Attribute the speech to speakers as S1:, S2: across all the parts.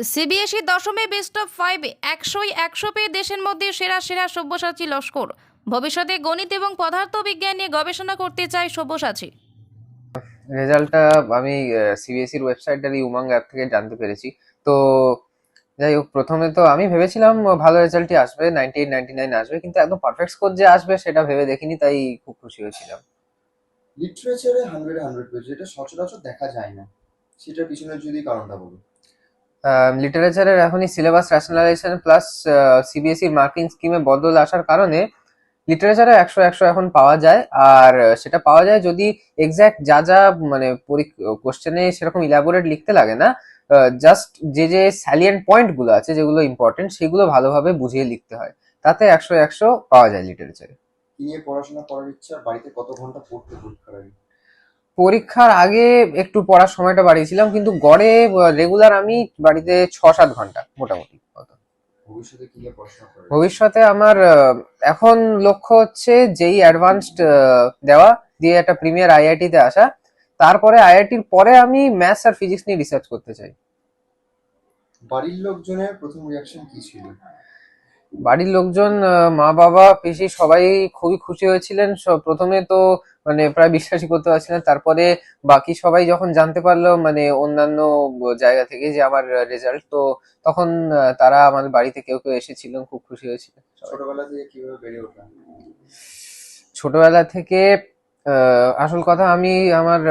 S1: CBSE দশমে best of 5 একশো পেয়ে দেশের মধ্যে সেরা সেরা সব্যসাচী লস্কর। ভবিষ্যতে গণিত এবং পদার্থবিজ্ঞান নিয়ে গবেষণা করতে চায় সব্যসাচী।
S2: রেজাল্টটা আমি সিবিএসইর ওয়েবসাইটের এই উমাং অ্যাপ থেকে জানতে পেরেছি। তো যাই হোক, প্রথমে তো আমি ভেবেছিলাম ভালো রেজাল্টই আসবে, 98-99 আসবে, কিন্তু একদম পারফেক্ট স্কোর যে আসবে সেটা ভেবে দেখিনি, তাই খুব খুশি হয়েছিলাম।
S3: লিটারেচারে 100 পেয়েছে, যেটা সচরাচর দেখা যায় না। সেটার পিছনে যদি কারণটা বলো।
S2: লিটারেচারের এখনই সিলেবাস র্যাশনালাইজেশন প্লাস সিবিএসইর মার্কিং স্কিমে বদল আসার কারণে লিটারেচারে 100 এখন পাওয়া যায়। আর সেটা পাওয়া যায় যদি এক্স্যাক্ট যা যা মানে কোশ্চেনে সেরকম ইলাবোরেট লিখতে লাগে না, জাস্ট যে যে স্যালিয়েন্ট পয়েন্ট গুলো আছে যেগুলো ইম্পর্টেন্ট সেগুলো ভালোভাবে বুঝিয়ে লিখতে হয়, তাতে 100 পাওয়া যায় লিটারেচারে।
S3: কি নিয়ে পড়াশোনা করার ইচ্ছা, বাড়িতে কত ঘন্টা পড়তে পরীক্ষার আগে?
S2: পরীক্ষার আগে একটু পড়ার সময়টা বাড়িয়েছিলাম, কিন্তু গড়ে রেগুলার আমি বাড়িতে 6-7 ঘন্টা মোটামুটি।
S3: ভবিষ্যতে কি নিয়ে পড়াশোনা করার ইচ্ছা?
S2: ভবিষ্যতে আমার এখন লক্ষ্য হচ্ছে যেই অ্যাডভান্সড দেওয়া, দিয়ে একটা প্রিমিয়ার আইআইটি তে আসা। তারপরে আইআইটির পরে আমি ম্যাথস আর ফিজিক্স নিয়ে রিসার্চ করতে চাই।
S3: বাড়ির লোকজনের প্রথম রিয়াকশন কি ছিল?
S2: বাড়ির লোকজন, মা বাবা পিসি সবাই খুবই খুশি হয়েছিলেন। প্রথমে তো মানে প্রায় বিশ্বাসই করতে পারছিলেন, তারপরে বাকি সবাই যখন জানতে পারলো মানে অন্যান্য জায়গা থেকে যে আমার রেজাল্ট, তো তখন তারা আমাদের বাড়িতে কেউ কেউ এসেছিলেন, খুব খুশি হয়েছিলেন সবাই।
S3: ছোটবেলা থেকে কিভাবে বেড়ে ওঠা?
S2: ছোটবেলা থেকে আসল কথা, আমি আমার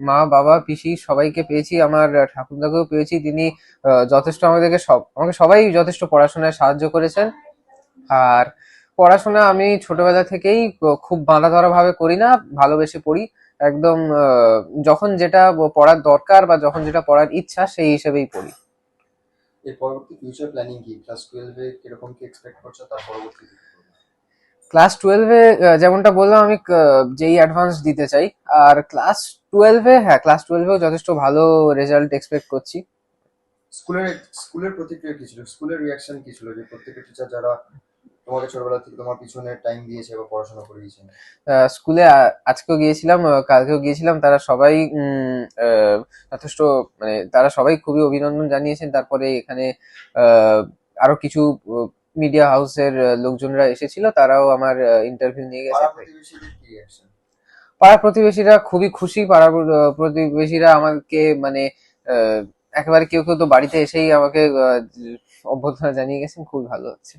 S2: মা বাবা পিসি সবাইকে পেয়েছি, আমার ঠাকুরদাকেও পেয়েছি। তিনি যথেষ্ট আমাকে সবাই যথেষ্ট পড়াশোনায় সাহায্য করেছেন। আর পড়াশোনা আমি ছোটবেলা থেকেই খুব বাঁধা ধরা ভাবে করি না, ভালোবেসে পড়ি একদম। যখন যেটা পড়ার দরকার বা যখন যেটা পড়ার ইচ্ছা সেই হিসেবেই পড়ি।
S3: এর পরবর্তী ফিউচার প্ল্যানিং কি? ক্লাস 12-এ কিরকম কি এক্সপেক্ট করছো, তার পরবর্তীতে কি করবে?
S2: ক্লাস 12-এ যেমনটা বললাম, আমি যেই অ্যাডভান্স দিতে চাই। আর ক্লাস 12-এও যথেষ্ট ভালো রেজাল্ট এক্সপেক্ট করছি।
S3: স্কুলের স্কুলের প্রতিক্রিয়া কি ছিল? স্কুলের রিয়াকশন কি ছিল, যে প্রত্যেকটা টিচার যারা তোমাকে ছোটবেলা থেকে তোমার পিছনে টাইম দিয়েছে বা পড়াশোনা করিয়েছেন?
S2: স্কুলে আজকেও গিয়েছিলাম, কালকেও গিয়েছিলাম, তারা সবাই যথেষ্ট মানে তারা সবাই খুবই অভিনন্দন জানিয়েছেন। তারপরে এখানে আহ, আরো কিছু মিডিয়া হাউসের লোকজনরা এসেছিল, তারাও আমার ইন্টারভিউ নিয়ে গেছে।
S3: পাড়া প্রতিবেশীদের কি রিয়াকশন?
S2: পাড়া প্রতিবেশীরা খুবই খুশি। পাড়া প্রতিবেশীরা আমাকে মানে আহ, একেবারে কেউ কেউ তো বাড়িতে এসেই আমাকে অভ্যর্থনা জানিয়ে গেছেন, খুবই ভালো হচ্ছে।